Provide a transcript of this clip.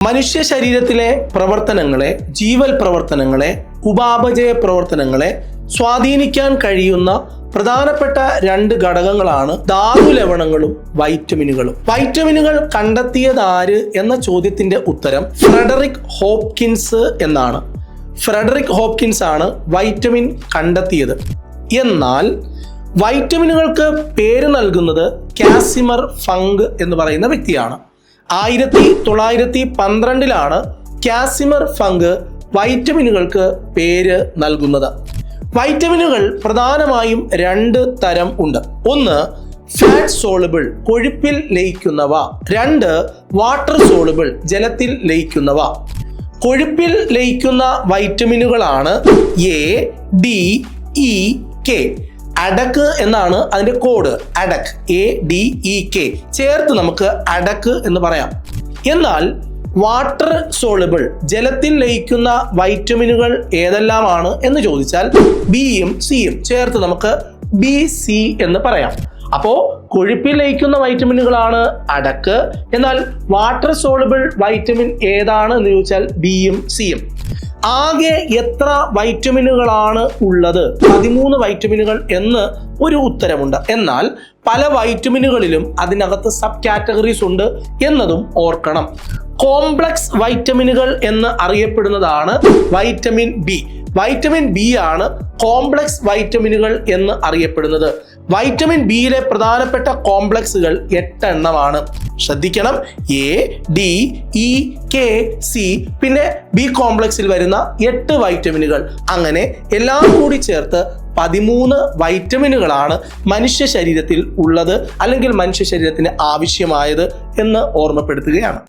മനുഷ്യ ശരീരത്തിലെ പ്രവർത്തനങ്ങളെ, ജീവൽ പ്രവർത്തനങ്ങളെ, ഉപാപചയ പ്രവർത്തനങ്ങളെ സ്വാധീനിക്കാൻ കഴിയുന്ന പ്രധാനപ്പെട്ട രണ്ട് ഘടകങ്ങളാണ് ധാതുലവണങ്ങളും വൈറ്റമിനുകളും. വൈറ്റമിനുകൾ കണ്ടെത്തിയതാര് എന്ന ചോദ്യത്തിന്റെ ഉത്തരം ഫ്രെഡറിക് ഹോപ്കിൻസ് എന്നാണ്. ഫ്രെഡറിക് ഹോപ്കിൻസ് ആണ് വൈറ്റമിൻ കണ്ടെത്തിയത്. എന്നാൽ വൈറ്റമിനുകൾക്ക് പേര് നൽകുന്നത് കാസിമർ ഫങ്ക് എന്ന് പറയുന്ന വ്യക്തിയാണ്. 1912 കാസിമർ ഫങ്ക് വൈറ്റമിനുകൾക്ക് പേര് നൽകുന്നത്. വൈറ്റമിനുകൾ പ്രധാനമായും രണ്ട് തരം ഉണ്ട്. ഒന്ന് ഫാറ്റ് സോളുബിൾ, കൊഴുപ്പിൽ ലയിക്കുന്നവ. രണ്ട് വാട്ടർ സോളുബിൾ, ജലത്തിൽ ലയിക്കുന്നവ. കൊഴുപ്പിൽ ലയിക്കുന്ന വൈറ്റമിനുകളാണ് എ, ഡി, ഇ, കെ. അഡക്ക് എന്നാണ് അതിന്റെ കോഡ്. അഡക്ക്, ADEK ചേർത്ത് നമുക്ക് അഡക്ക് എന്ന് പറയാം. എന്നാൽ വാട്ടർ സോളുബിൾ, ജലത്തിൽ ലയിക്കുന്ന വൈറ്റമിനുകൾ ഏതെല്ലാമാണ് എന്ന് ചോദിച്ചാൽ ബിയും സിയും ചേർത്ത് നമുക്ക് BC എന്ന് പറയാം. അപ്പോ കൊഴുപ്പിൽ ലയിക്കുന്ന വൈറ്റമിനുകളാണ് അഡക്ക്. എന്നാൽ വാട്ടർ സോളുബിൾ വൈറ്റമിൻ ഏതാണ് എന്ന് ചോദിച്ചാൽ ബിയും സിയും. ആകെ എത്ര വൈറ്റമിനുകളാണ് ഉള്ളത്? 13 വൈറ്റമിനുകൾ എന്ന് ഒരു ഉത്തരമുണ്ട്. എന്നാൽ പല വൈറ്റമിനുകളിലും അതിനകത്ത് സബ് കാറ്റഗറീസ് ഉണ്ട് എന്നതും ഓർക്കണം. കോംപ്ലക്സ് വൈറ്റമിനുകൾ എന്ന് അറിയപ്പെടുന്നതാണ് വൈറ്റമിൻ ബി. വൈറ്റമിൻ ബി ആണ് കോംപ്ലക്സ് വൈറ്റമിനുകൾ എന്ന് അറിയപ്പെടുന്നത്. വൈറ്റമിൻ ബിയിലെ പ്രധാനപ്പെട്ട കോംപ്ലക്സുകൾ 8 എണ്ണമാണ്. ശ്രദ്ധിക്കണം, ADEK C, പിന്നെ ബി കോംപ്ലക്സിൽ വരുന്ന 8 വൈറ്റമിനുകൾ. അങ്ങനെ എല്ലാം കൂടി ചേർത്ത് 13 വൈറ്റമിനുകളാണ് മനുഷ്യ ശരീരത്തിൽ ഉള്ളത്, അല്ലെങ്കിൽ മനുഷ്യ ശരീരത്തിന് ആവശ്യമായത് എന്ന് ഓർമ്മപ്പെടുത്തുകയാണ്.